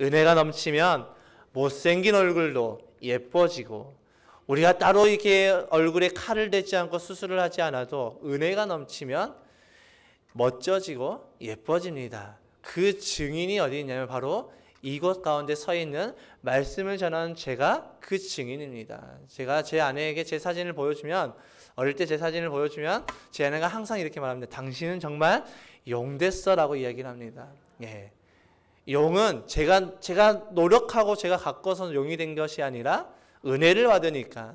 은혜가 넘치면 못생긴 얼굴도 예뻐지고, 우리가 따로 이렇게 얼굴에 칼을 대지 않고 수술을 하지 않아도 은혜가 넘치면 멋져지고 예뻐집니다. 그 증인이 어디 있냐면 바로 이곳 가운데 서 있는 말씀을 전하는 제가 그 증인입니다. 제가 제 아내에게 제 사진을 보여주면, 어릴 때 제 사진을 보여주면 제 아내가 항상 이렇게 말합니다. 당신은 정말 용 됐어라고 이야기를 합니다. 예. 용은 제가 노력하고 제가 가꿔서 용이 된 것이 아니라 은혜를 받으니까,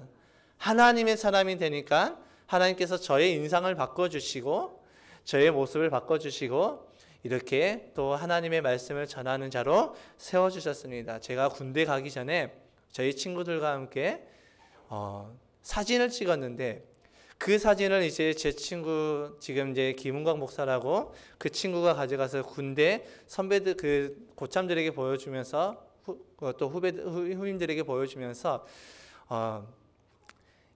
하나님의 사람이 되니까 하나님께서 저의 인상을 바꿔주시고 저의 모습을 바꿔주시고 이렇게 또 하나님의 말씀을 전하는 자로 세워주셨습니다. 제가 군대 가기 전에 저희 친구들과 함께 사진을 찍었는데, 그 사진을 이제 제 친구, 지금 이제 김은광 목사라고 그 친구가 가져가서 군대 선배들, 그 고참들에게 보여주면서 또 후임들에게 보여주면서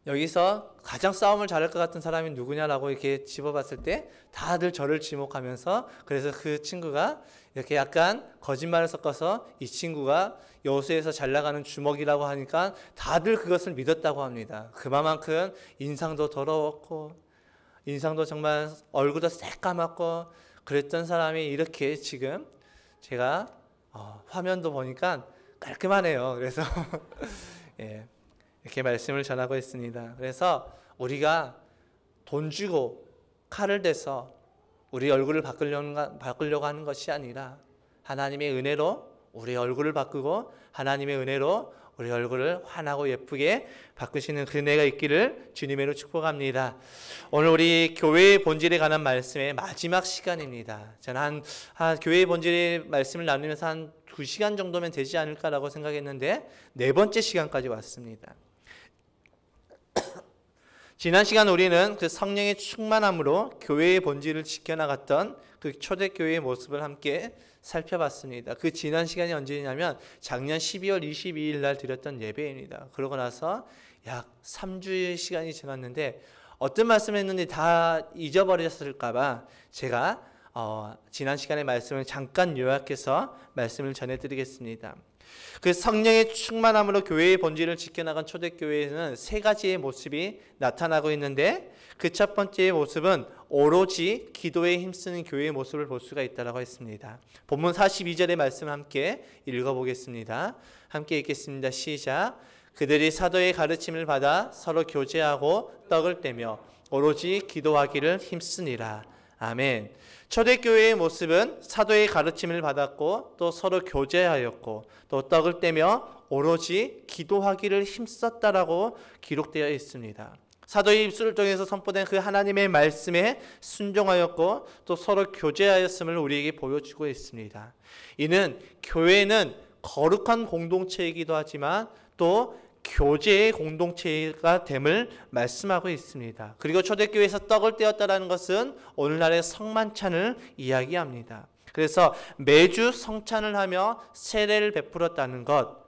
여기서 가장 싸움을 잘할 것 같은 사람이 누구냐라고 이렇게 집어봤을 때 다들 저를 지목하면서, 그래서 그 친구가 이렇게 약간 거짓말을 섞어서 이 친구가 여수에서 잘 나가는 주먹이라고 하니까 다들 그것을 믿었다고 합니다. 그만큼 인상도 더러웠고, 인상도 정말 얼굴도 새까맣고 그랬던 사람이 이렇게 지금 제가 화면도 보니까 깔끔하네요. 그래서 예. 이렇게 말씀을 전하고 있습니다. 그래서 우리가 돈 주고 칼을 대서 우리 얼굴을 바꾸려고 하는 것이 아니라 하나님의 은혜로 우리 얼굴을 바꾸고 하나님의 은혜로 우리 얼굴을 환하고 예쁘게 바꾸시는 그 은혜가 있기를 주님으로 축복합니다. 오늘 우리 교회의 본질에 관한 말씀의 마지막 시간입니다. 저는 교회의 본질의 말씀을 나누면서 한 2시간 정도면 되지 않을까라고 생각했는데 4번째 시간까지 왔습니다. 지난 시간 우리는 그 성령의 충만함으로 교회의 본질을 지켜나갔던 그 초대교회의 모습을 함께 살펴봤습니다. 그 지난 시간이 언제냐면 작년 12월 22일 날 드렸던 예배입니다. 그러고 나서 약 3주의 시간이 지났는데 어떤 말씀을 했는지 다 잊어버렸을까봐 제가 지난 시간의 말씀을 잠깐 요약해서 말씀을 전해드리겠습니다. 그 성령의 충만함으로 교회의 본질을 지켜나간 초대교회에는 3가지의 모습이 나타나고 있는데, 그 첫 번째의 모습은 오로지 기도에 힘쓰는 교회의 모습을 볼 수가 있다고 했습니다. 본문 42절의 말씀 함께 읽어보겠습니다. 함께 읽겠습니다. 시작. 그들이 사도의 가르침을 받아 서로 교제하고 떡을 떼며 오로지 기도하기를 힘쓰니라. 아멘. 초대교회의 모습은 사도의 가르침을 받았고 또 서로 교제하였고 또 떡을 떼며 오로지 기도하기를 힘썼다라고 기록되어 있습니다. 사도의 입술을 통해서 선포된 그 하나님의 말씀에 순종하였고 또 서로 교제하였음을 우리에게 보여주고 있습니다. 이는 교회는 거룩한 공동체이기도 하지만 또 교제의 공동체가 됨을 말씀하고 있습니다. 그리고 초대교회에서 떡을 떼었다는 것은 오늘날의 성만찬을 이야기합니다. 그래서 매주 성찬을 하며 세례를 베풀었다는 것,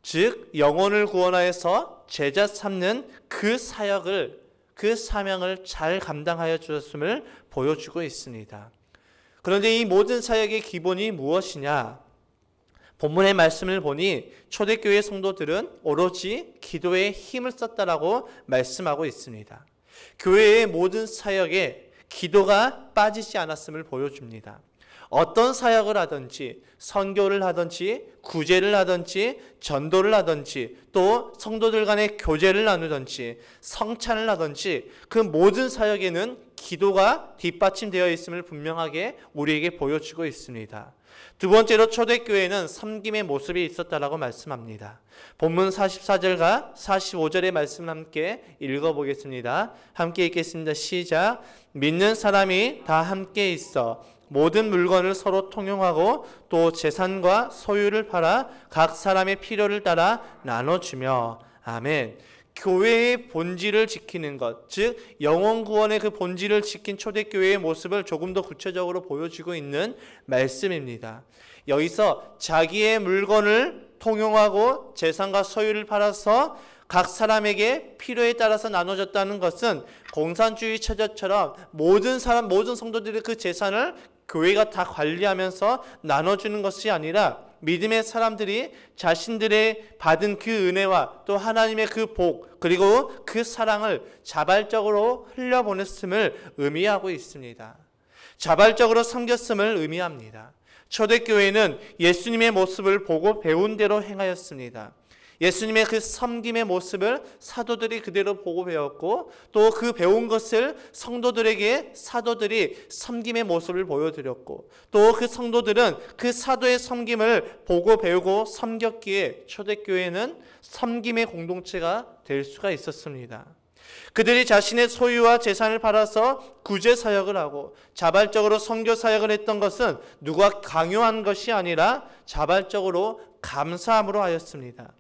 즉 영혼을 구원하여서 제자 삼는 그 사역을, 그 사명을 잘 감당하여 주셨음을 보여주고 있습니다. 그런데 이 모든 사역의 기본이 무엇이냐? 본문의 말씀을 보니 초대교회 성도들은 오로지 기도에 힘을 썼다라고 말씀하고 있습니다. 교회의 모든 사역에 기도가 빠지지 않았음을 보여줍니다. 어떤 사역을 하든지 선교를 하든지 구제를 하든지 전도를 하든지 또 성도들 간의 교제를 나누든지 성찬을 하든지 그 모든 사역에는 기도가 뒷받침되어 있음을 분명하게 우리에게 보여주고 있습니다. 두 번째로 초대교회는 섬김의 모습이 있었다라고 말씀합니다. 본문 44절과 45절의 말씀 함께 읽어보겠습니다. 함께 읽겠습니다. 시작. 믿는 사람이 다 함께 있어 모든 물건을 서로 통용하고 또 재산과 소유를 팔아 각 사람의 필요를 따라 나눠주며. 아멘. 교회의 본질을 지키는 것, 즉 영혼 구원의 그 본질을 지킨 초대교회의 모습을 조금 더 구체적으로 보여주고 있는 말씀입니다. 여기서 자기의 물건을 통용하고 재산과 소유를 팔아서 각 사람에게 필요에 따라서 나눠줬다는 것은 공산주의 체제처럼 모든 성도들의 그 재산을 교회가 다 관리하면서 나눠주는 것이 아니라 믿음의 사람들이 자신들의 받은 그 은혜와 또 하나님의 그 복 그리고 그 사랑을 자발적으로 흘려보냈음을 의미하고 있습니다. 자발적으로 섬겼음을 의미합니다. 초대교회는 예수님의 모습을 보고 배운 대로 행하였습니다. 예수님의 그 섬김의 모습을 사도들이 그대로 보고 배웠고 또 그 배운 것을 성도들에게 사도들이 섬김의 모습을 보여드렸고 또 그 성도들은 그 사도의 섬김을 보고 배우고 섬겼기에 초대교회는 섬김의 공동체가 될 수가 있었습니다. 그들이 자신의 소유와 재산을 팔아서 구제 사역을 하고 자발적으로 선교 사역을 했던 것은 누가 강요한 것이 아니라 자발적으로 감사함으로 하였습니다.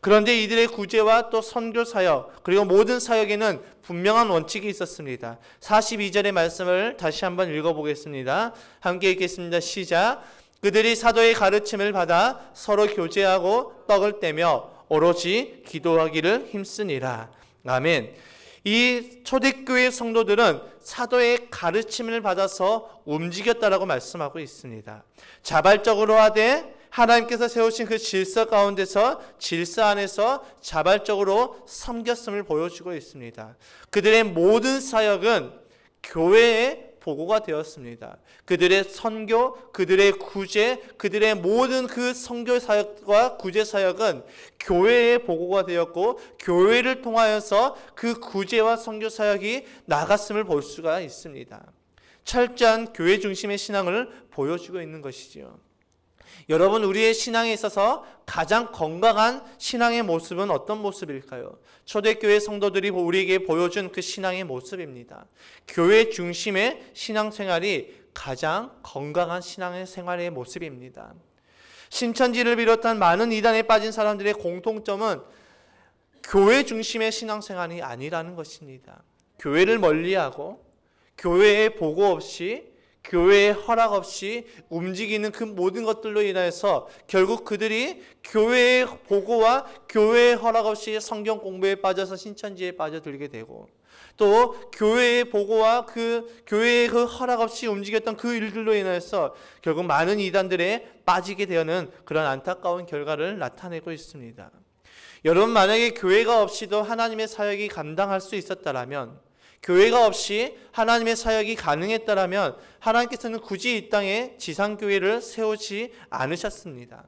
그런데 이들의 구제와 또 선교 사역 그리고 모든 사역에는 분명한 원칙이 있었습니다. 42절의 말씀을 다시 한번 읽어보겠습니다. 함께 읽겠습니다. 시작. 그들이 사도의 가르침을 받아 서로 교제하고 떡을 떼며 오로지 기도하기를 힘쓰니라. 아멘. 이 초대교회 성도들은 사도의 가르침을 받아서 움직였다라고 말씀하고 있습니다. 자발적으로 하되 하나님께서 세우신 그 질서 가운데서 질서 안에서 자발적으로 섬겼음을 보여주고 있습니다. 그들의 모든 사역은 교회의 보고가 되었습니다. 그들의 선교, 그들의 구제, 그들의 모든 그 선교 사역과 구제 사역은 교회의 보고가 되었고 교회를 통하여서 그 구제와 선교 사역이 나갔음을 볼 수가 있습니다. 철저한 교회 중심의 신앙을 보여주고 있는 것이지요. 여러분, 우리의 신앙에 있어서 가장 건강한 신앙의 모습은 어떤 모습일까요? 초대교회 성도들이 우리에게 보여준 그 신앙의 모습입니다. 교회 중심의 신앙생활이 가장 건강한 신앙의 생활의 모습입니다. 신천지를 비롯한 많은 이단에 빠진 사람들의 공통점은 교회 중심의 신앙생활이 아니라는 것입니다. 교회를 멀리하고 교회의 보고 없이 교회의 허락 없이 움직이는 그 모든 것들로 인해서 결국 그들이 교회의 보고와 교회의 허락 없이 성경 공부에 빠져서 신천지에 빠져들게 되고 또 교회의 보고와 그 교회의 그 허락 없이 움직였던 그 일들로 인해서 결국 많은 이단들에 빠지게 되는 그런 안타까운 결과를 나타내고 있습니다. 여러분, 만약에 교회가 없이도 하나님의 사역이 감당할 수 있었다라면, 교회가 없이 하나님의 사역이 가능했다라면 하나님께서는 굳이 이 땅에 지상교회를 세우지 않으셨습니다.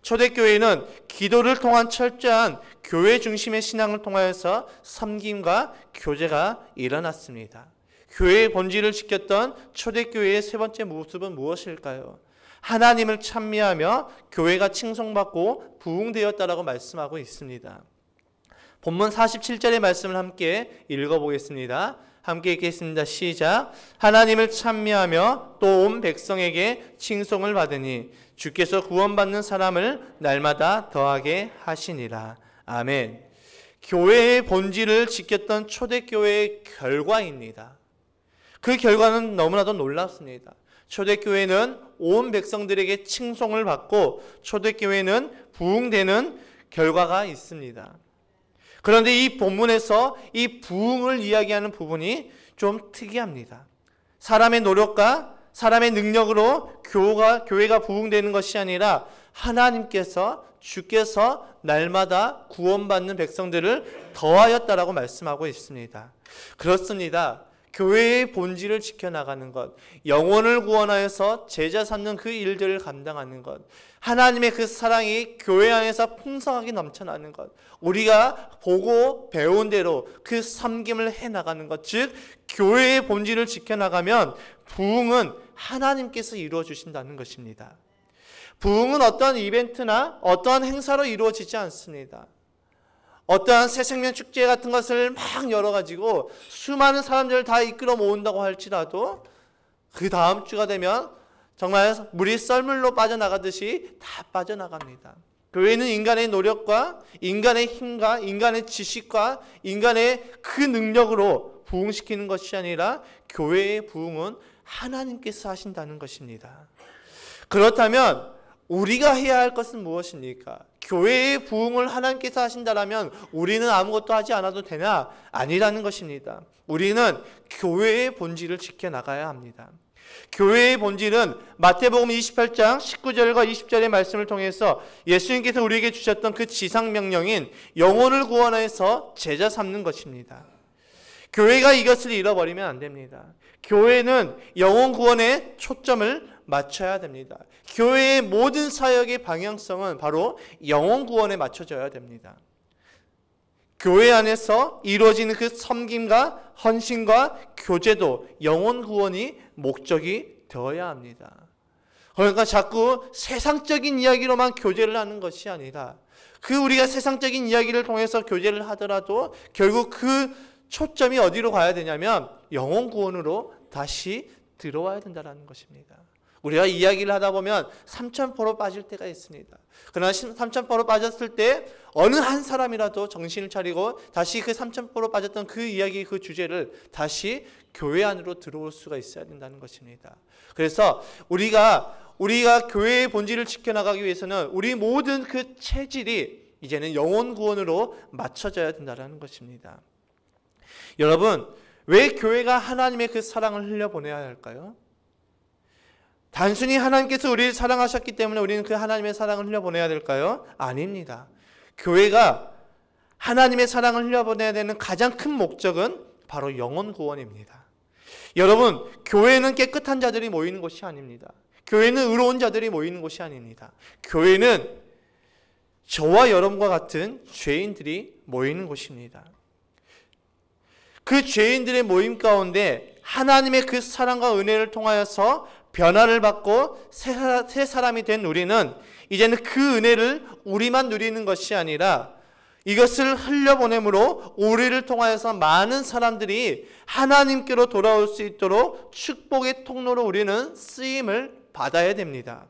초대교회는 기도를 통한 철저한 교회 중심의 신앙을 통하여서 섬김과 교제가 일어났습니다. 교회의 본질을 지켰던 초대교회의 세 번째 모습은 무엇일까요? 하나님을 찬미하며 교회가 칭송받고 부흥되었다라고 말씀하고 있습니다. 본문 47절의 말씀을 함께 읽어보겠습니다. 함께 읽겠습니다. 시작. 하나님을 찬미하며 또 온 백성에게 칭송을 받으니 주께서 구원받는 사람을 날마다 더하게 하시니라. 아멘. 교회의 본질을 지켰던 초대교회의 결과입니다. 그 결과는 너무나도 놀랍습니다. 초대교회는 온 백성들에게 칭송을 받고 초대교회는 부흥되는 결과가 있습니다. 그런데 이 본문에서 이 부흥을 이야기하는 부분이 좀 특이합니다. 사람의 노력과 사람의 능력으로 교회가 부흥되는 것이 아니라 하나님께서 주께서 날마다 구원받는 백성들을 더하였다라고 말씀하고 있습니다. 그렇습니다. 교회의 본질을 지켜나가는 것, 영혼을 구원하여서 제자 삼는 그 일들을 감당하는 것, 하나님의 그 사랑이 교회 안에서 풍성하게 넘쳐나는 것, 우리가 보고 배운 대로 그 섬김을 해나가는 것, 즉 교회의 본질을 지켜나가면 부흥은 하나님께서 이루어 주신다는 것입니다. 부흥은 어떠한 이벤트나 어떠한 행사로 이루어지지 않습니다. 어떠한 새생명 축제 같은 것을 막 열어가지고 수많은 사람들을 다 이끌어 모은다고 할지라도 그 다음 주가 되면 정말 물이 썰물로 빠져나가듯이 다 빠져나갑니다. 교회는 인간의 노력과 인간의 힘과 인간의 지식과 인간의 그 능력으로 부흥시키는 것이 아니라 교회의 부흥은 하나님께서 하신다는 것입니다. 그렇다면 우리가 해야 할 것은 무엇입니까? 교회의 부흥을 하나님께서 하신다면 우리는 아무것도 하지 않아도 되나? 아니라는 것입니다. 우리는 교회의 본질을 지켜나가야 합니다. 교회의 본질은 마태복음 28장 19절과 20절의 말씀을 통해서 예수님께서 우리에게 주셨던 그 지상명령인 영혼을 구원해서 제자 삼는 것입니다. 교회가 이것을 잃어버리면 안 됩니다. 교회는 영혼 구원에 초점을 맞춰야 됩니다. 교회의 모든 사역의 방향성은 바로 영혼 구원에 맞춰져야 됩니다. 교회 안에서 이루어지는 그 섬김과 헌신과 교제도 영혼 구원이 목적이 되어야 합니다. 그러니까 자꾸 세상적인 이야기로만 교제를 하는 것이 아니라 우리가 세상적인 이야기를 통해서 교제를 하더라도 결국 그 초점이 어디로 가야 되냐면 영혼 구원으로 다시 들어와야 된다는 것입니다. 우리가 이야기를 하다 보면 삼천포로 빠질 때가 있습니다. 그러나 삼천포로 빠졌을 때 어느 한 사람이라도 정신을 차리고 다시 그 삼천포로 빠졌던 그 이야기, 그 주제를 다시 교회 안으로 들어올 수가 있어야 된다는 것입니다. 그래서 우리가 교회의 본질을 지켜나가기 위해서는 우리 모든 그 체질이 이제는 영혼 구원으로 맞춰져야 된다는 것입니다. 여러분, 왜 교회가 하나님의 그 사랑을 흘려보내야 할까요? 단순히 하나님께서 우리를 사랑하셨기 때문에 우리는 그 하나님의 사랑을 흘려보내야 될까요? 아닙니다. 교회가 하나님의 사랑을 흘려보내야 되는 가장 큰 목적은 바로 영혼 구원입니다. 여러분, 교회는 깨끗한 자들이 모이는 곳이 아닙니다. 교회는 의로운 자들이 모이는 곳이 아닙니다. 교회는 저와 여러분과 같은 죄인들이 모이는 곳입니다. 그 죄인들의 모임 가운데 하나님의 그 사랑과 은혜를 통하여서 변화를 받고 새 사람이 된 우리는 이제는 그 은혜를 우리만 누리는 것이 아니라 이것을 흘려보내므로 우리를 통하여서 많은 사람들이 하나님께로 돌아올 수 있도록 축복의 통로로 우리는 쓰임을 받아야 됩니다.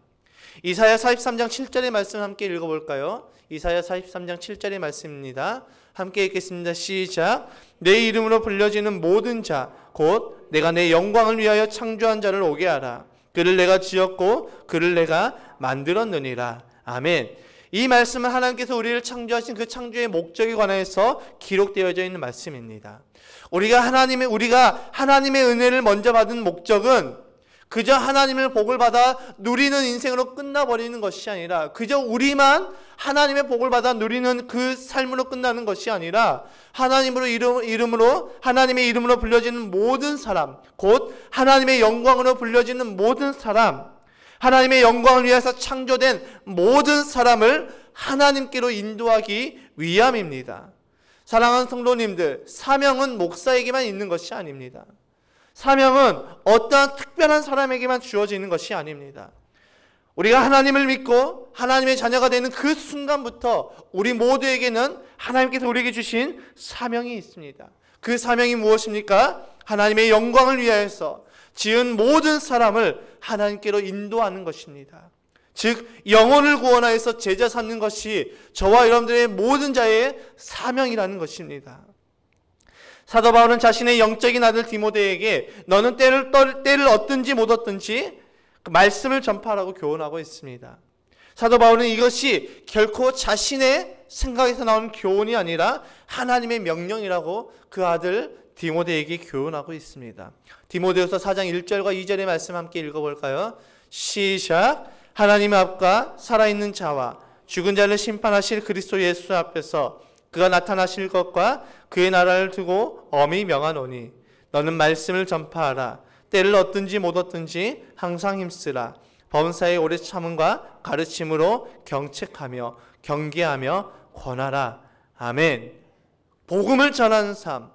이사야 43장 7절의 말씀 함께 읽어볼까요? 이사야 43장 7절의 말씀입니다. 함께 읽겠습니다. 시작. 내 이름으로 불려지는 모든 자 곧 내가 내 영광을 위하여 창조한 자를 오게 하라. 그를 내가 지었고 그를 내가 만들었느니라. 아멘. 이 말씀은 하나님께서 우리를 창조하신 그 창조의 목적에 관해서 기록되어져 있는 말씀입니다. 우리가 하나님의 은혜를 먼저 받은 목적은 그저 하나님의 복을 받아 누리는 인생으로 끝나버리는 것이 아니라 그저 우리만 하나님의 복을 받아 누리는 그 삶으로 끝나는 것이 아니라 하나님의 이름으로 불려지는 모든 사람, 곧 하나님의 영광으로 불려지는 모든 사람, 하나님의 영광을 위해서 창조된 모든 사람을 하나님께로 인도하기 위함입니다. 사랑하는 성도님들, 사명은 목사에게만 있는 것이 아닙니다. 사명은 어떠한 특별한 사람에게만 주어지는 것이 아닙니다. 우리가 하나님을 믿고 하나님의 자녀가 되는 그 순간부터 우리 모두에게는 하나님께서 우리에게 주신 사명이 있습니다. 그 사명이 무엇입니까? 하나님의 영광을 위하여서 지은 모든 사람을 하나님께로 인도하는 것입니다. 즉 영혼을 구원하여서 제자 삼는 것이 저와 여러분들의 모든 자의 사명이라는 것입니다. 사도 바울은 자신의 영적인 아들 디모데에게 너는 때를 얻든지 못 얻든지 그 말씀을 전파하라고 교훈하고 있습니다. 사도 바울은 이것이 결코 자신의 생각에서 나온 교훈이 아니라 하나님의 명령이라고 그 아들 디모데에게 교훈하고 있습니다. 디모데후서 4장 1절과 2절의 말씀 함께 읽어볼까요? 시작. 하나님의 앞과 살아있는 자와 죽은 자를 심판하실 그리스도 예수 앞에서 그가 나타나실 것과 그의 나라를 두고 엄히 명하노니 너는 말씀을 전파하라. 때를 얻든지 못 얻든지 항상 힘쓰라. 범사의 오래 참음과 가르침으로 경책하며 경계하며 권하라. 아멘. 복음을 전하는 삶,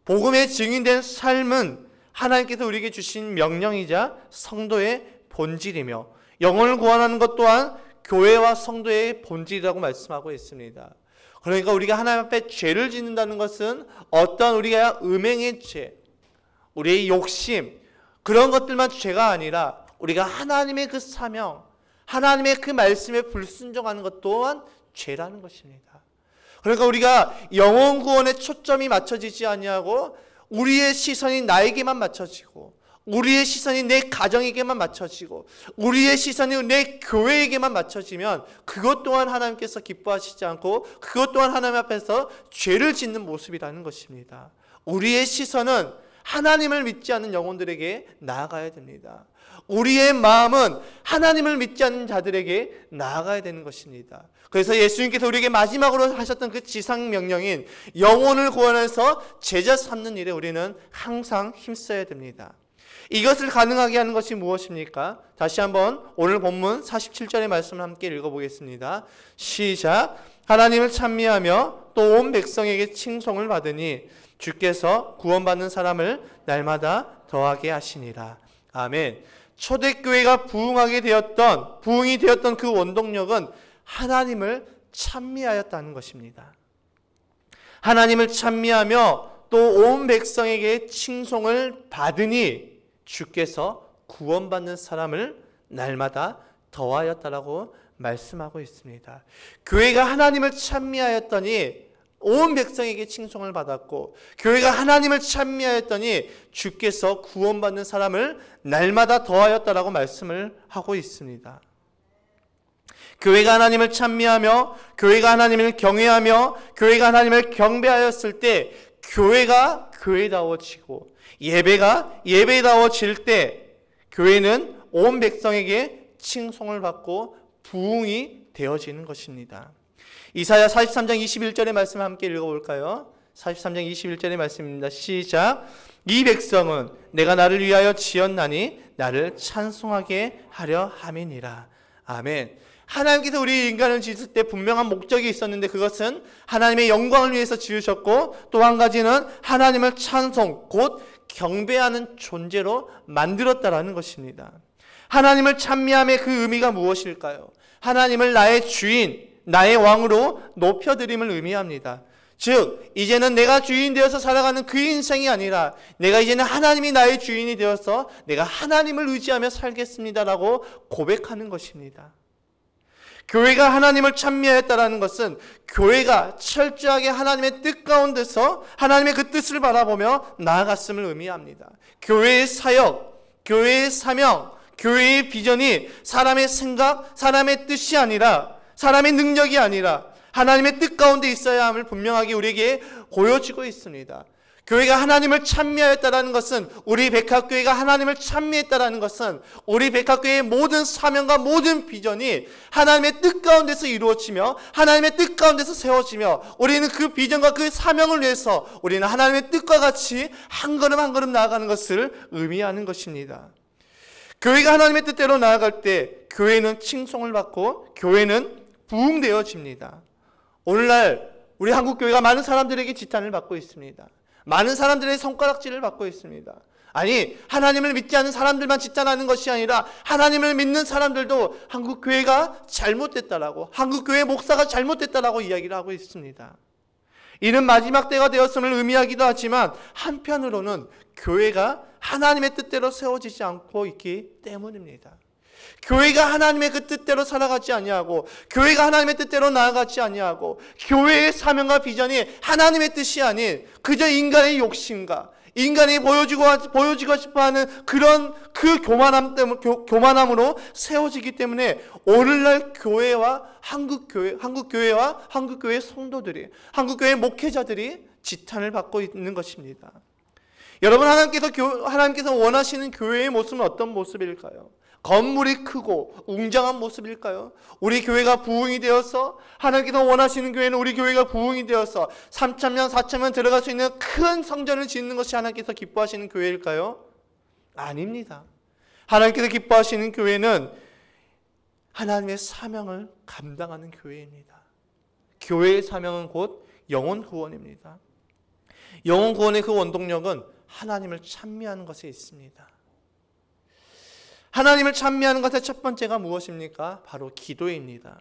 복음의 증인된 삶은 하나님께서 우리에게 주신 명령이자 성도의 본질이며 영혼을 구원하는 것 또한 교회와 성도의 본질이라고 말씀하고 있습니다. 그러니까 우리가 하나님 앞에 죄를 짓는다는 것은 어떤 우리가 음행의 죄, 우리의 욕심, 그런 것들만 죄가 아니라 우리가 하나님의 그 사명, 하나님의 그 말씀에 불순종하는 것 또한 죄라는 것입니다. 그러니까 우리가 영혼 구원에 초점이 맞춰지지 아니하고 우리의 시선이 나에게만 맞춰지고 우리의 시선이 내 가정에게만 맞춰지고 우리의 시선이 내 교회에게만 맞춰지면 그것 또한 하나님께서 기뻐하시지 않고 그것 또한 하나님 앞에서 죄를 짓는 모습이라는 것입니다. 우리의 시선은 하나님을 믿지 않는 영혼들에게 나아가야 됩니다. 우리의 마음은 하나님을 믿지 않는 자들에게 나아가야 되는 것입니다. 그래서 예수님께서 우리에게 마지막으로 하셨던 그 지상 명령인 영혼을 구원해서 제자 삼는 일에 우리는 항상 힘써야 됩니다. 이것을 가능하게 하는 것이 무엇입니까? 다시 한번 오늘 본문 47절의 말씀을 함께 읽어보겠습니다. 시작. 하나님을 찬미하며 또 온 백성에게 칭송을 받으니 주께서 구원받는 사람을 날마다 더하게 하시니라. 아멘. 초대교회가 부흥이 되었던 그 원동력은 하나님을 찬미하였다는 것입니다. 하나님을 찬미하며 또 온 백성에게 칭송을 받으니 주께서 구원받는 사람을 날마다 더하였다라고 말씀하고 있습니다. 교회가 하나님을 찬미하였더니 온 백성에게 칭송을 받았고, 교회가 하나님을 찬미하였더니 주께서 구원받는 사람을 날마다 더하였다라고 말씀을 하고 있습니다. 교회가 하나님을 찬미하며, 교회가 하나님을 경외하며, 교회가 하나님을 경배하였을 때 교회가 교회다워지고, 예배가 예배다워질 때 교회는 온 백성에게 칭송을 받고 부흥이 되어지는 것입니다. 이사야 43장 21절의 말씀 함께 읽어볼까요? 43장 21절의 말씀입니다. 시작. 이 백성은 내가 나를 위하여 지었나니 나를 찬송하게 하려 함이니라. 아멘. 하나님께서 우리 인간을 지으실 때 분명한 목적이 있었는데 그것은 하나님의 영광을 위해서 지으셨고, 또 한 가지는 하나님을 찬송, 곧 경배하는 존재로 만들었다라는 것입니다. 하나님을 찬미함의 그 의미가 무엇일까요? 하나님을 나의 주인, 나의 왕으로 높여드림을 의미합니다. 즉 이제는 내가 주인 되어서 살아가는 그 인생이 아니라 내가 이제는 하나님이 나의 주인이 되어서 내가 하나님을 의지하며 살겠습니다라고 고백하는 것입니다. 교회가 하나님을 찬미하였다라는 것은 교회가 철저하게 하나님의 뜻 가운데서 하나님의 그 뜻을 바라보며 나아갔음을 의미합니다. 교회의 사역, 교회의 사명, 교회의 비전이 사람의 생각, 사람의 뜻이 아니라, 사람의 능력이 아니라 하나님의 뜻 가운데 있어야 함을 분명하게 우리에게 보여주고 있습니다. 교회가 하나님을 찬미하였다라는 것은, 우리 백합교회가 하나님을 찬미했다라는 것은 우리 백합교회의 모든 사명과 모든 비전이 하나님의 뜻 가운데서 이루어지며 하나님의 뜻 가운데서 세워지며, 우리는 그 비전과 그 사명을 위해서 우리는 하나님의 뜻과 같이 한 걸음 한 걸음 나아가는 것을 의미하는 것입니다. 교회가 하나님의 뜻대로 나아갈 때 교회는 칭송을 받고 교회는 부흥되어집니다. 오늘날 우리 한국교회가 많은 사람들에게 지탄을 받고 있습니다. 많은 사람들의 손가락질을 받고 있습니다. 아니, 하나님을 믿지 않는 사람들만 지탄하는 것이 아니라 하나님을 믿는 사람들도 한국교회가 잘못됐다라고, 한국교회 목사가 잘못됐다라고 이야기를 하고 있습니다. 이는 마지막 때가 되었음을 의미하기도 하지만 한편으로는 교회가 하나님의 뜻대로 세워지지 않고 있기 때문입니다. 교회가 하나님의 그 뜻대로 살아가지 아니하고, 교회가 하나님의 뜻대로 나아가지 아니하고, 교회의 사명과 비전이 하나님의 뜻이 아닌 그저 인간의 욕심과 인간이 보여지고 싶어하는 그런 그 교만함으로 세워지기 때문에 오늘날 교회와 한국교회와 한국교회 성도들이, 한국교회 목회자들이 지탄을 받고 있는 것입니다. 여러분, 하나님께서 원하시는 교회의 모습은 어떤 모습일까요? 건물이 크고 웅장한 모습일까요? 우리 교회가 부흥이 되어서, 하나님께서 원하시는 교회는 우리 교회가 부흥이 되어서 3,000명, 4,000명 들어갈 수 있는 큰 성전을 짓는 것이 하나님께서 기뻐하시는 교회일까요? 아닙니다. 하나님께서 기뻐하시는 교회는 하나님의 사명을 감당하는 교회입니다. 교회의 사명은 곧 영혼 구원입니다. 영혼 구원의 그 원동력은 하나님을 찬미하는 것에 있습니다. 하나님을 찬미하는 것의 첫 번째가 무엇입니까? 바로 기도입니다.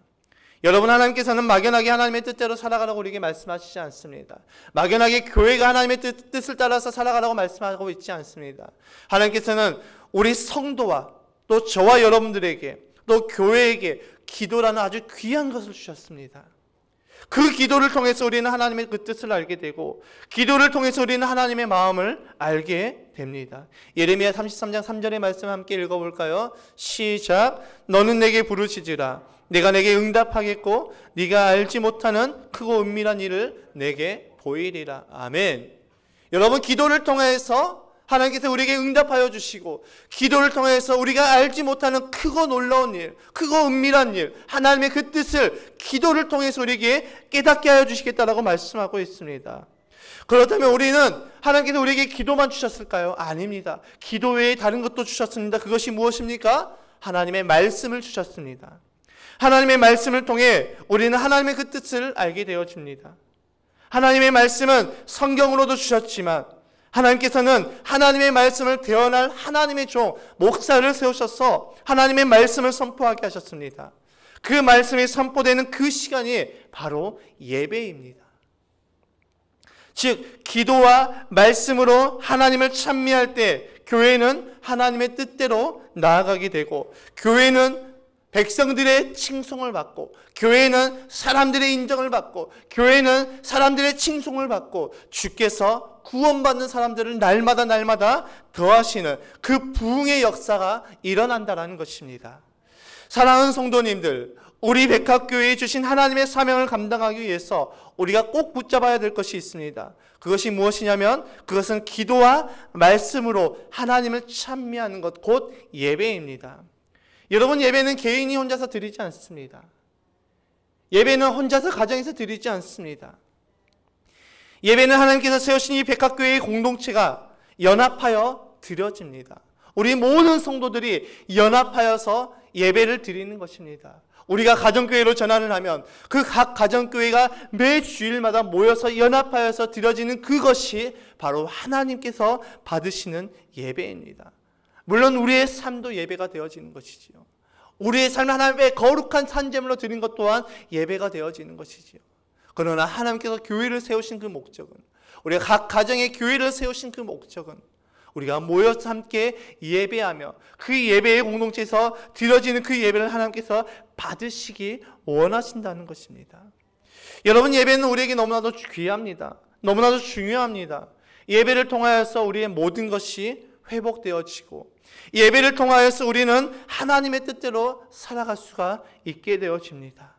여러분, 하나님께서는 막연하게 하나님의 뜻대로 살아가라고 우리에게 말씀하시지 않습니다. 막연하게 교회가 하나님의 뜻을 따라서 살아가라고 말씀하고 있지 않습니다. 하나님께서는 우리 성도와 또 저와 여러분들에게, 또 교회에게 기도라는 아주 귀한 것을 주셨습니다. 그 기도를 통해서 우리는 하나님의 그 뜻을 알게 되고, 기도를 통해서 우리는 하나님의 마음을 알게 됩니다. 예레미야 33장 3절의 말씀 함께 읽어볼까요? 시작. 너는 내게 부르짖으라. 내가 내게 응답하겠고 네가 알지 못하는 크고 은밀한 일을 내게 보이리라. 아멘. 여러분, 기도를 통해서 하나님께서 우리에게 응답하여 주시고 기도를 통해서 우리가 알지 못하는 크고 놀라운 일, 크고 은밀한 일, 하나님의 그 뜻을 기도를 통해서 우리에게 깨닫게 하여 주시겠다라고 말씀하고 있습니다. 그렇다면 우리는 하나님께서 우리에게 기도만 주셨을까요? 아닙니다. 기도 외에 다른 것도 주셨습니다. 그것이 무엇입니까? 하나님의 말씀을 주셨습니다. 하나님의 말씀을 통해 우리는 하나님의 그 뜻을 알게 되어집니다. 하나님의 말씀은 성경으로도 주셨지만 하나님께서는 하나님의 말씀을 대언할 하나님의 종 목사를 세우셔서 하나님의 말씀을 선포하게 하셨습니다. 그 말씀이 선포되는 그 시간이 바로 예배입니다. 즉 기도와 말씀으로 하나님을 찬미할 때 교회는 하나님의 뜻대로 나아가게 되고, 교회는 백성들의 칭송을 받고, 교회는 사람들의 인정을 받고, 교회는 사람들의 칭송을 받고, 주께서 구원받는 사람들을 날마다 더하시는 그 부흥의 역사가 일어난다는 것입니다. 사랑하는 성도님들, 우리 백합교회에 주신 하나님의 사명을 감당하기 위해서 우리가 꼭 붙잡아야 될 것이 있습니다. 그것이 무엇이냐면 그것은 기도와 말씀으로 하나님을 찬미하는 것, 곧 예배입니다. 여러분, 예배는 개인이 혼자서 드리지 않습니다. 예배는 혼자서 가정에서 드리지 않습니다. 예배는 하나님께서 세우신 이 백합교회의 공동체가 연합하여 드려집니다. 우리 모든 성도들이 연합하여서 예배를 드리는 것입니다. 우리가 가정교회로 전환을 하면 그 각 가정교회가 매 주일마다 모여서 연합하여서 드려지는 그것이 바로 하나님께서 받으시는 예배입니다. 물론 우리의 삶도 예배가 되어지는 것이지요. 우리의 삶을 하나님의 거룩한 산제물로 드린 것 또한 예배가 되어지는 것이지요. 그러나 하나님께서 교회를 세우신 그 목적은, 우리가 각 가정의 교회를 세우신 그 목적은 우리가 모여서 함께 예배하며 그 예배의 공동체에서 드려지는 그 예배를 하나님께서 받으시기 원하신다는 것입니다. 여러분, 예배는 우리에게 너무나도 귀합니다. 너무나도 중요합니다. 예배를 통하여서 우리의 모든 것이 회복되어지고, 예배를 통하여서 우리는 하나님의 뜻대로 살아갈 수가 있게 되어집니다.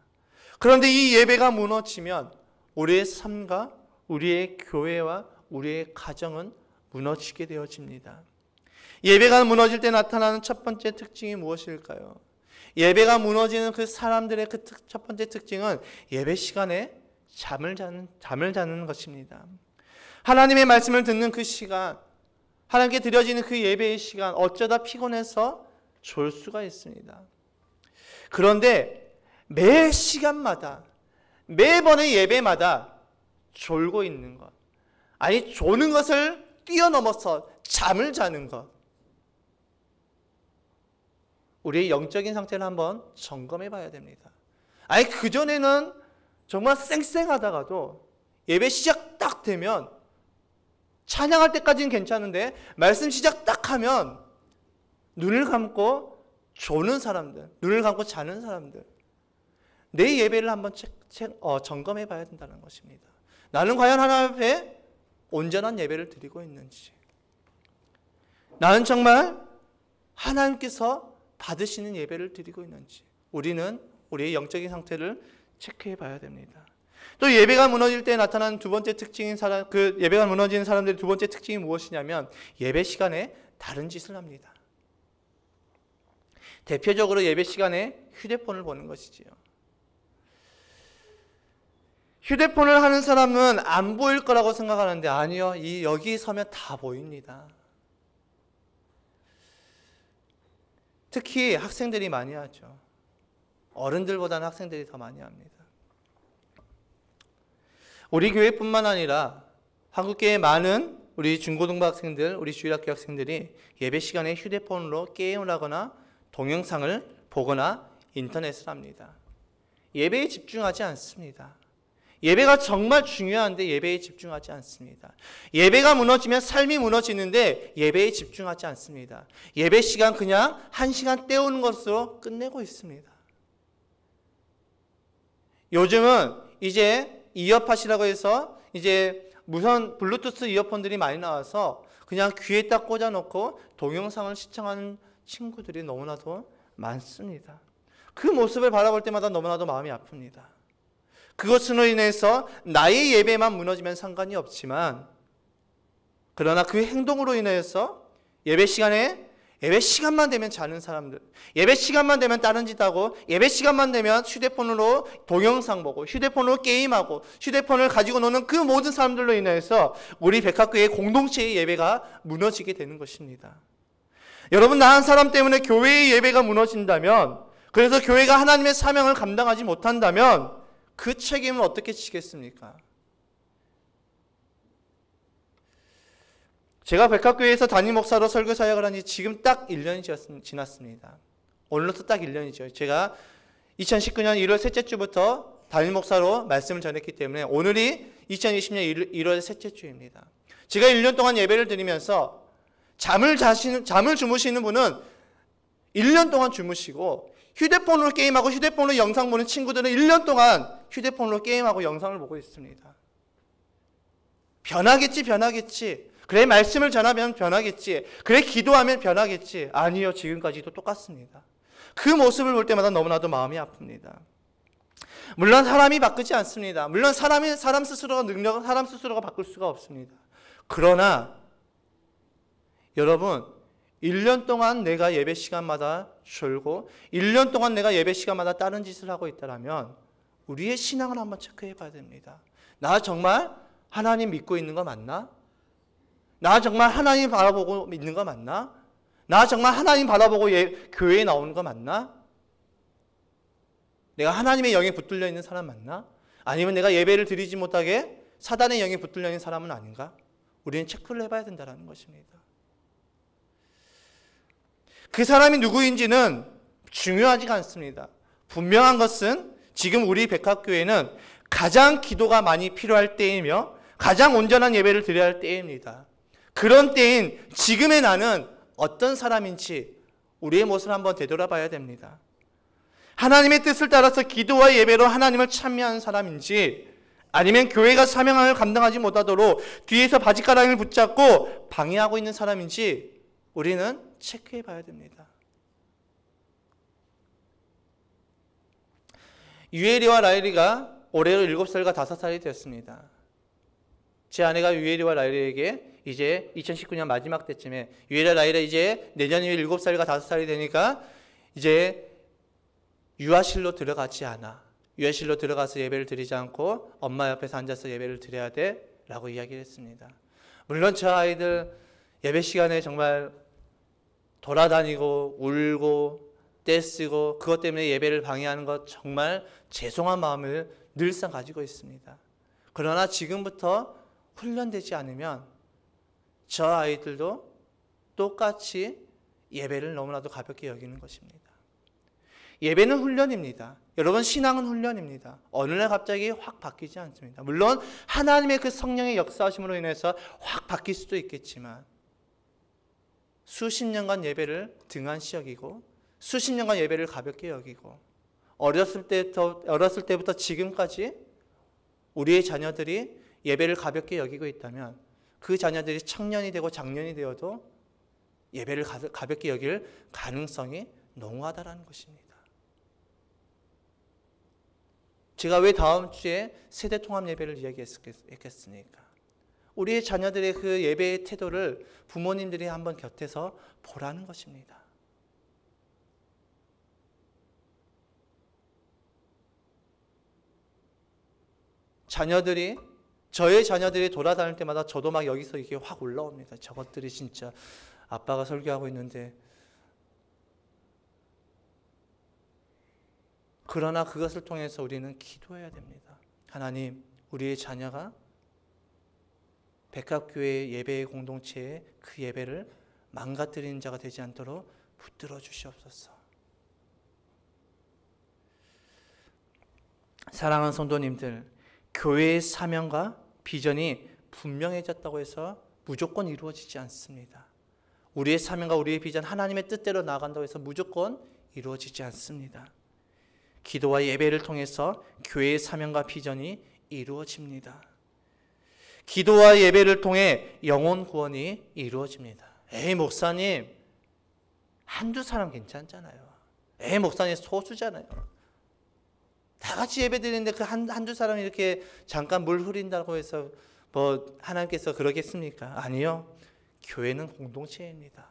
그런데 이 예배가 무너지면 우리의 삶과 우리의 교회와 우리의 가정은 무너지게 되어집니다. 예배가 무너질 때 나타나는 첫 번째 특징이 무엇일까요? 예배가 무너지는 그 사람들의 그 첫 번째 특징은 예배 시간에 잠을 자는 것입니다. 하나님의 말씀을 듣는 그 시간, 하나님께 드려지는 그 예배의 시간, 어쩌다 피곤해서 졸 수가 있습니다. 그런데 매 시간마다, 매번의 예배마다 졸고 있는 것, 아니 조는 것을 뛰어넘어서 잠을 자는 것, 우리의 영적인 상태를 한번 점검해 봐야 됩니다. 아니 그전에는 정말 쌩쌩하다가도 예배 시작 딱 되면 찬양할 때까지는 괜찮은데 말씀 시작 딱 하면 눈을 감고 조는 사람들, 눈을 감고 자는 사람들, 내 예배를 한번 점검해 봐야 된다는 것입니다. 나는 과연 하나님 앞에 온전한 예배를 드리고 있는지, 나는 정말 하나님께서 받으시는 예배를 드리고 있는지, 우리는 우리의 영적인 상태를 체크해 봐야 됩니다. 또 예배가 무너질 때 나타나는 두 번째 특징인 예배가 무너지는 사람들의 두 번째 특징이 무엇이냐면 예배 시간에 다른 짓을 합니다. 대표적으로 예배 시간에 휴대폰을 보는 것이지요. 휴대폰을 하는 사람은 안 보일 거라고 생각하는데 아니요, 여기 서면 다 보입니다. 특히 학생들이 많이 하죠. 어른들보다는 학생들이 더 많이 합니다. 우리 교회뿐만 아니라 한국교회 많은 우리 중고등부 학생들, 우리 주일학교 학생들이 예배 시간에 휴대폰으로 게임을 하거나 동영상을 보거나 인터넷을 합니다. 예배에 집중하지 않습니다. 예배가 정말 중요한데 예배에 집중하지 않습니다. 예배가 무너지면 삶이 무너지는데 예배에 집중하지 않습니다. 예배 시간 그냥 1시간 때우는 것으로 끝내고 있습니다. 요즘은 이제 이어팟이라고 해서 이제 무선 블루투스 이어폰들이 많이 나와서 그냥 귀에 딱 꽂아놓고 동영상을 시청하는 친구들이 너무나도 많습니다. 그 모습을 바라볼 때마다 너무나도 마음이 아픕니다. 그것으로 인해서 나의 예배만 무너지면 상관이 없지만 그러나 그 행동으로 인해서 예배 시간만 되면 자는 사람들, 예배 시간만 되면 다른 짓 하고, 예배 시간만 되면 휴대폰으로 동영상 보고, 휴대폰으로 게임하고, 휴대폰을 가지고 노는 그 모든 사람들로 인해서 우리 백합교회 공동체의 예배가 무너지게 되는 것입니다. 여러분, 나 한 사람 때문에 교회의 예배가 무너진다면, 그래서 교회가 하나님의 사명을 감당하지 못한다면 그 책임을 어떻게 지겠습니까? 제가 백합교회에서 담임 목사로 설교 사역을 한 지 지금 딱 1년이 지났습니다. 오늘로서 딱 1년이죠. 제가 2019년 1월 셋째 주부터 담임 목사로 말씀을 전했기 때문에 오늘이 2020년 1월 셋째 주입니다. 제가 1년 동안 예배를 드리면서 잠을 주무시는 분은 1년 동안 주무시고, 휴대폰으로 게임하고 휴대폰으로 영상 보는 친구들은 1년 동안 휴대폰으로 게임하고 영상을 보고 있습니다. 변하겠지. 그래, 말씀을 전하면 변하겠지. 그래, 기도하면 변하겠지. 아니요, 지금까지도 똑같습니다. 그 모습을 볼 때마다 너무나도 마음이 아픕니다. 물론 사람이 바꾸지 않습니다. 물론 사람 스스로가 사람 스스로가 바꿀 수가 없습니다. 그러나 여러분, 1년 동안 내가 예배 시간마다 졸고 1년 동안 내가 예배 시간마다 다른 짓을 하고 있다면 우리의 신앙을 한번 체크해 봐야 됩니다. 나 정말 하나님 믿고 있는 거 맞나? 나 정말 하나님 바라보고 믿는 거 맞나? 나 정말 하나님 바라보고 교회에 나오는 거 맞나? 내가 하나님의 영에 붙들려 있는 사람 맞나? 아니면 내가 예배를 드리지 못하게 사단의 영에 붙들려 있는 사람은 아닌가? 우리는 체크를 해봐야 된다는 것입니다. 그 사람이 누구인지는 중요하지가 않습니다. 분명한 것은 지금 우리 백합교회는 가장 기도가 많이 필요할 때이며 가장 온전한 예배를 드려야 할 때입니다. 그런 때인 지금의 나는 어떤 사람인지 우리의 모습을 한번 되돌아봐야 됩니다. 하나님의 뜻을 따라서 기도와 예배로 하나님을 찬미하는 사람인지, 아니면 교회가 사명을 감당하지 못하도록 뒤에서 바지가랑이를 붙잡고 방해하고 있는 사람인지 우리는 체크해 봐야 됩니다. 유엘이와 라일이가 올해로 7살과 5살이 됐습니다. 제 아내가 유엘이와 라일이에게 이제 2019년 마지막 때쯤에, 유엘이와 라일이 이제 내년이면 7살과 5살이 되니까 이제 유아실로 들어가지 않아. 유아실로 들어가서 예배를 드리지 않고 엄마 옆에서 앉아서 예배를 드려야 돼 라고 이야기를 했습니다. 물론 저 아이들 예배 시간에 정말 돌아다니고 울고 떼쓰고 그것 때문에 예배를 방해하는 것 정말 죄송한 마음을 늘상 가지고 있습니다. 그러나 지금부터 훈련되지 않으면 저 아이들도 똑같이 예배를 너무나도 가볍게 여기는 것입니다. 예배는 훈련입니다. 여러분, 신앙은 훈련입니다. 어느 날 갑자기 확 바뀌지 않습니다. 물론 하나님의 그 성령의 역사하심으로 인해서 확 바뀔 수도 있겠지만, 수십 년간 예배를 등한시 여기고 수십 년간 예배를 가볍게 여기고 어렸을 때부터 지금까지 우리의 자녀들이 예배를 가볍게 여기고 있다면 그 자녀들이 청년이 되고 장년이 되어도 예배를 가볍게 여길 가능성이 농후하다는 것입니다. 제가 왜 다음 주에 세대 통합 예배를 이야기했겠습니까? 우리의 자녀들의 그 예배의 태도를 부모님들이 한번 곁에서 보라는 것입니다. 저의 자녀들이 돌아다닐 때마다 저도 막 여기서 이게 확 올라옵니다. 저것들이 진짜 아빠가 설교하고 있는데. 그러나 그것을 통해서 우리는 기도해야 됩니다. 하나님, 우리의 자녀가 백합교회 예배의 공동체의 그 예배를 망가뜨리는 자가 되지 않도록 붙들어 주시옵소서. 사랑하는 성도님들, 교회의 사명과 비전이 분명해졌다고 해서 무조건 이루어지지 않습니다. 우리의 사명과 우리의 비전, 하나님의 뜻대로 나아간다고 해서 무조건 이루어지지 않습니다. 기도와 예배를 통해서 교회의 사명과 비전이 이루어집니다. 기도와 예배를 통해 영혼 구원이 이루어집니다. 에이, 목사님, 한두 사람 괜찮잖아요. 에이, 목사님 소수잖아요. 다 같이 예배 드리는데 그 한두 사람이 이렇게 잠깐 물 흐린다고 해서 뭐 하나님께서 그러겠습니까? 아니요. 교회는 공동체입니다.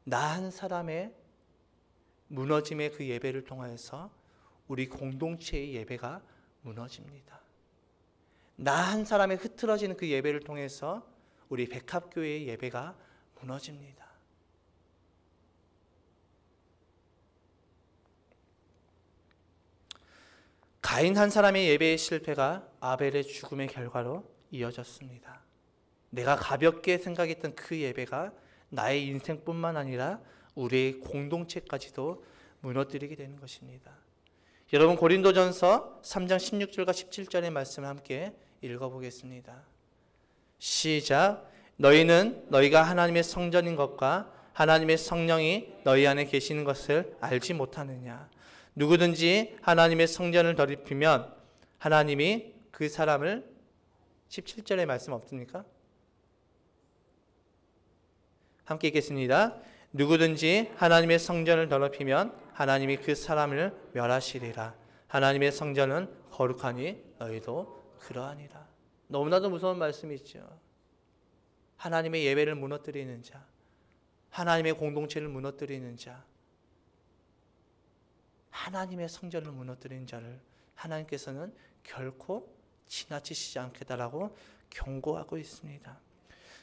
나 한 사람의 무너짐의 그 예배를 통하여서 우리 공동체의 예배가 무너집니다. 나 한 사람의 흐트러지는 그 예배를 통해서 우리 백합교회의 예배가 무너집니다. 가인 한 사람의 예배의 실패가 아벨의 죽음의 결과로 이어졌습니다. 내가 가볍게 생각했던 그 예배가 나의 인생뿐만 아니라 우리의 공동체까지도 무너뜨리게 되는 것입니다. 여러분, 고린도전서 3장 16절과 17절의 말씀을 함께 읽어보겠습니다. 시작. 너희는 너희가 하나님의 성전인 것과 하나님의 성령이 너희 안에 계시는 것을 알지 못하느냐. 누구든지 하나님의 성전을 더럽히면 하나님이 그 사람을 17절의 말씀 없습니까? 함께 읽겠습니다. 누구든지 하나님의 성전을 더럽히면 하나님이 그 사람을 멸하시리라. 하나님의 성전은 거룩하니 너희도 그러하니라. 너무나도 무서운 말씀이죠. 하나님의 예배를 무너뜨리는 자, 하나님의 공동체를 무너뜨리는 자, 하나님의 성전을 무너뜨리는 자를 하나님께서는 결코 지나치시지 않겠다라고 경고하고 있습니다.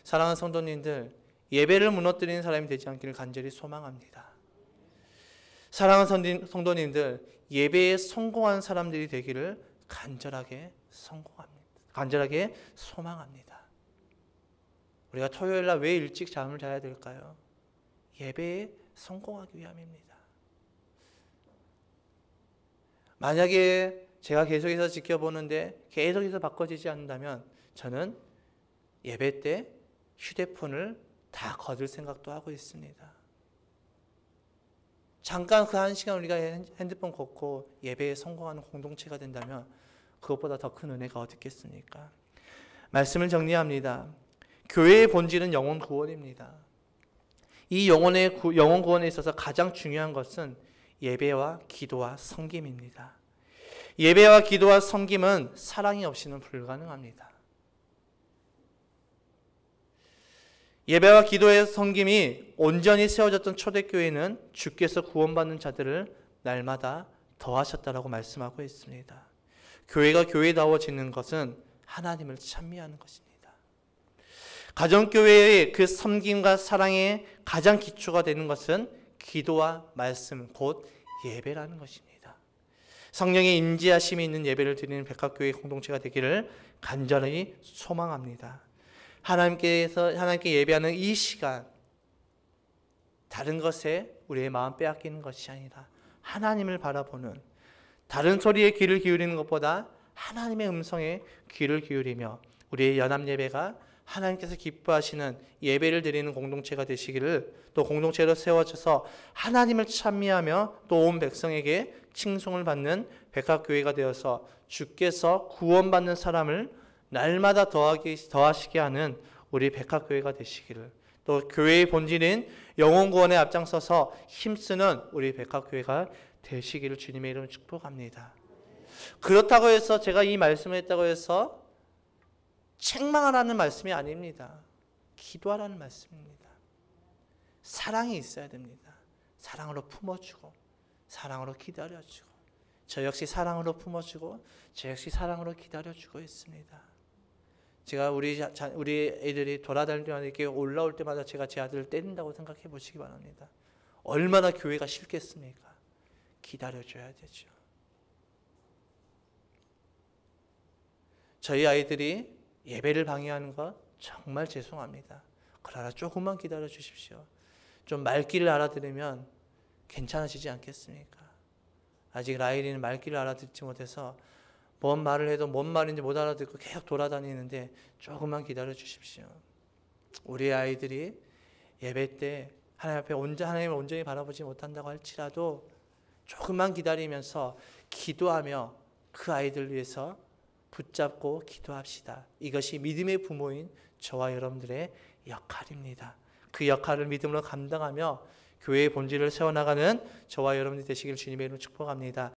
사랑하는 성도님들, 예배를 무너뜨리는 사람이 되지 않기를 간절히 소망합니다. 사랑하는 성도님들, 예배에 성공한 사람들이 되기를 간절하게 소망합니다. 우리가 토요일 날 왜 일찍 잠을 자야 될까요? 예배에 성공하기 위함입니다. 만약에 제가 계속해서 지켜보는데 계속해서 바꿔지지 않는다면 저는 예배 때 휴대폰을 다 거둘 생각도 하고 있습니다. 잠깐 그 한 시간 우리가 핸드폰 걷고 예배에 성공하는 공동체가 된다면 그것보다 더 큰 은혜가 어디 있겠습니까? 말씀을 정리합니다. 교회의 본질은 영혼 구원입니다. 이 영혼 구원에 있어서 가장 중요한 것은 예배와 기도와 섬김입니다. 예배와 기도와 섬김은 사랑이 없이는 불가능합니다. 예배와 기도의 섬김이 온전히 세워졌던 초대교회는 주께서 구원받는 자들을 날마다 더하셨다라고 말씀하고 있습니다. 교회가 교회다워지는 것은 하나님을 찬미하는 것입니다. 가정교회의 그 섬김과 사랑의 가장 기초가 되는 것은 기도와 말씀, 곧 예배라는 것입니다. 성령의 임재하심이 있는 예배를 드리는 백합교회 공동체가 되기를 간절히 소망합니다. 하나님께 예배하는 이 시간, 다른 것에 우리의 마음 빼앗기는 것이 아니라 하나님을 바라보는, 다른 소리에 귀를 기울이는 것보다 하나님의 음성에 귀를 기울이며 우리의 연합 예배가 하나님께서 기뻐하시는 예배를 드리는 공동체가 되시기를, 또 공동체로 세워져서 하나님을 찬미하며 또 온 백성에게 칭송을 받는 백합교회가 되어서 주께서 구원받는 사람을 날마다 더하시게 하는 우리 백합교회가 되시기를, 또 교회의 본질인 영혼 구원에 앞장서서 힘쓰는 우리 백합교회가 되시기를 주님의 이름으로 축복합니다. 그렇다고 해서 제가 이 말씀을 했다고 해서 책망하라는 말씀이 아닙니다. 기도하라는 말씀입니다. 사랑이 있어야 됩니다. 사랑으로 품어주고 사랑으로 기다려주고, 저 역시 사랑으로 품어주고 저 역시 사랑으로 기다려주고 있습니다. 제가 우리 애들이 돌아다닐 때마다 이렇게 올라올 때마다 제가 제 아들을 때린다고 생각해 보시기 바랍니다. 얼마나 교회가 싫겠습니까? 기다려줘야 되죠. 저희 아이들이 예배를 방해하는 것 정말 죄송합니다. 그러나 조금만 기다려 주십시오. 좀 말귀를 알아들으면 괜찮아지지 않겠습니까? 아직 라일이는 말귀를 알아듣지 못해서 뭔 말을 해도 뭔 말인지 못 알아듣고 계속 돌아다니는데 조금만 기다려 주십시오. 우리 아이들이 예배 때 하나님 앞에 하나님을 온전히 바라보지 못한다고 할지라도 조금만 기다리면서 기도하며 그 아이들 위해서 붙잡고 기도합시다. 이것이 믿음의 부모인 저와 여러분들의 역할입니다. 그 역할을 믿음으로 감당하며 교회의 본질을 세워나가는 저와 여러분들이 되시길 주님의 이름으로 축복합니다.